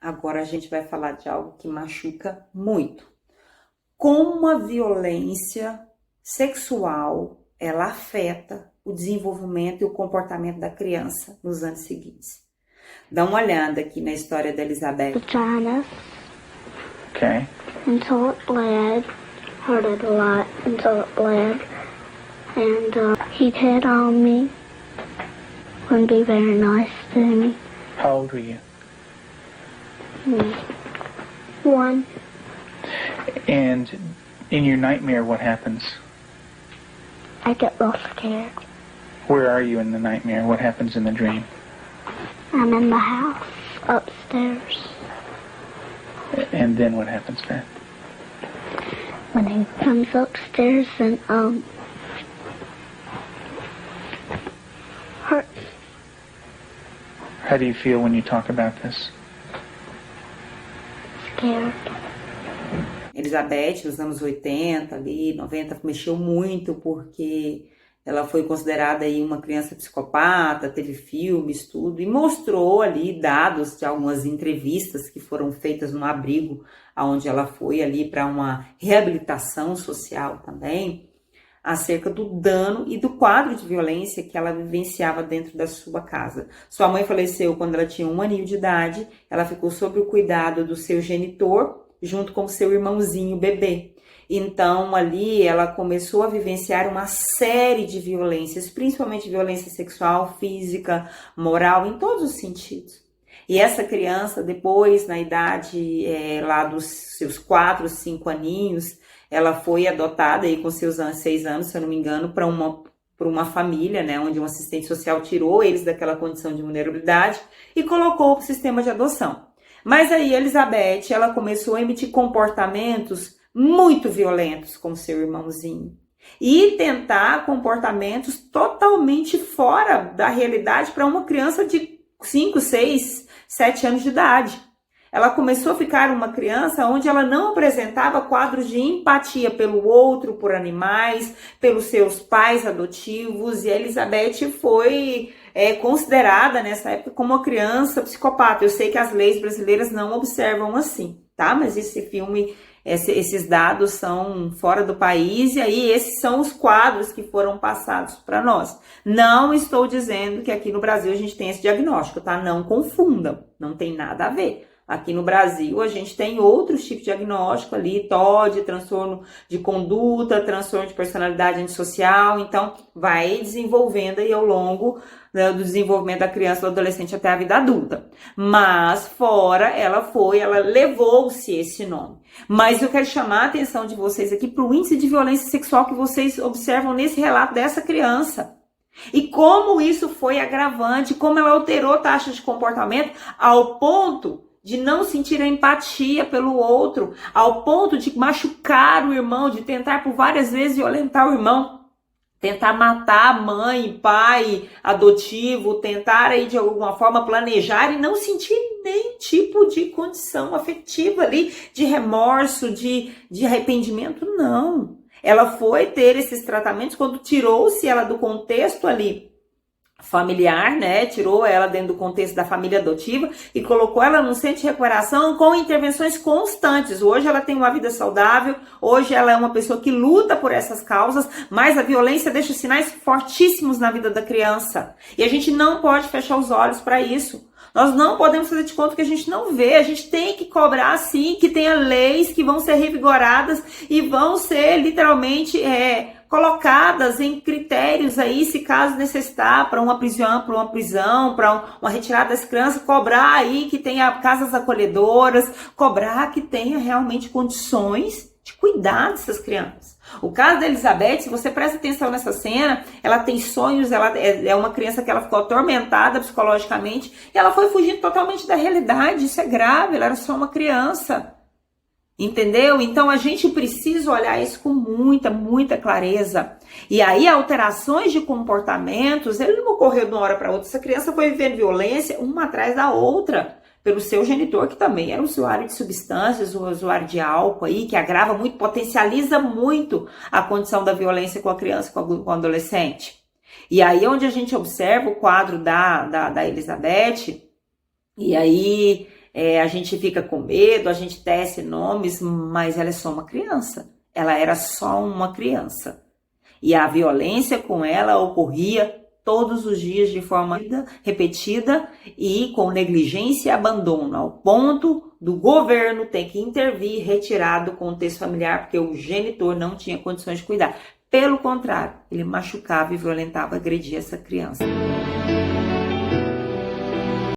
Agora a gente vai falar de algo que machuca muito. Como a violência sexual, ela afeta o desenvolvimento e o comportamento da criança nos anos seguintes. Dá uma olhada aqui na história da Elizabeth. Vagina Okay. until it bled, hurted a lot until it bled, and he'd hit on me, wouldn't be very nice to me. How old were you? One, And in your nightmare, what happens? I get real scared. Where are you in the nightmare? What happens in the dream? I'm in the house upstairs. And then what happens then? When he comes upstairs and hurt. How do you feel when you talk about this? Scared. Elizabeth, nos anos 80, ali, 90, mexeu muito porque ela foi considerada aí uma criança psicopata, teve filmes, tudo, e mostrou ali dados de algumas entrevistas que foram feitas no abrigo, onde ela foi ali para uma reabilitação social também, acerca do dano e do quadro de violência que ela vivenciava dentro da sua casa. Sua mãe faleceu quando ela tinha 1 aninho de idade, ela ficou sob o cuidado do seu genitor, junto com seu irmãozinho bebê. Então, ali, ela começou a vivenciar uma série de violências, principalmente violência sexual, física, moral, em todos os sentidos. E essa criança, depois, na idade lá dos seus 4, 5 aninhos, ela foi adotada aí com seus 6 anos, se eu não me engano, para uma família, né, onde um assistente social tirou eles daquela condição de vulnerabilidade e colocou para o sistema de adoção. Mas aí Elizabeth, ela começou a emitir comportamentos muito violentos com seu irmãozinho e tentar comportamentos totalmente fora da realidade para uma criança de 5, 6, 7 anos de idade. Ela começou a ficar uma criança onde ela não apresentava quadros de empatia pelo outro, por animais, pelos seus pais adotivos, e a Elizabeth foi considerada nessa época como uma criança psicopata. Eu sei que as leis brasileiras não observam assim, tá? Mas esse filme, esses dados são fora do país, e aí esses são os quadros que foram passados para nós. Não estou dizendo que aqui no Brasil a gente tem esse diagnóstico, tá? Não confundam, não tem nada a ver. Aqui no Brasil, a gente tem outros tipos de diagnóstico ali, TOD, transtorno de conduta, transtorno de personalidade antissocial, então vai desenvolvendo aí ao longo do desenvolvimento da criança, do adolescente até a vida adulta. Mas fora, ela levou-se esse nome. Mas eu quero chamar a atenção de vocês aqui para o índice de violência sexual que vocês observam nesse relato dessa criança. E como isso foi agravante, como ela alterou taxa de comportamento ao ponto de não sentir a empatia pelo outro, ao ponto de machucar o irmão, de tentar por várias vezes violentar o irmão, tentar matar a mãe, pai adotivo, tentar aí de alguma forma planejar e não sentir nem tipo de condição afetiva ali, de remorso, de arrependimento, não. Ela foi ter esses tratamentos quando tirou-se ela do contexto ali familiar, né, tirou ela dentro do contexto da família adotiva e colocou ela num centro de recuperação com intervenções constantes. Hoje ela tem uma vida saudável, hoje ela é uma pessoa que luta por essas causas, mas a violência deixa sinais fortíssimos na vida da criança. E a gente não pode fechar os olhos para isso. Nós não podemos fazer de conta que a gente não vê, a gente tem que cobrar sim que tenha leis que vão ser revigoradas e vão ser literalmente colocadas em critérios aí, se caso necessitar, para uma prisão, para uma retirada das crianças, cobrar aí que tenha casas acolhedoras, cobrar que tenha realmente condições de cuidar dessas crianças. O caso da Elizabeth, se você presta atenção nessa cena, ela tem sonhos, ela é uma criança que ela ficou atormentada psicologicamente e ela foi fugindo totalmente da realidade. Isso é grave, ela era só uma criança. Entendeu? Então a gente precisa olhar isso com muita, muita clareza. E aí alterações de comportamentos, ele não ocorreu de uma hora para outra. Essa criança foi vivendo violência uma atrás da outra pelo seu genitor, que também era usuário de substâncias, um usuário de álcool aí, que agrava muito, potencializa muito a condição da violência com a criança e com o adolescente. E aí onde a gente observa o quadro da Elizabeth, e aí a gente fica com medo, a gente tece nomes, mas ela é só uma criança. Ela era só uma criança. E a violência com ela ocorria todos os dias de forma repetida e com negligência e abandono, ao ponto do governo ter que intervir, retirar do contexto familiar, porque o genitor não tinha condições de cuidar. Pelo contrário, ele machucava e violentava, agredia essa criança.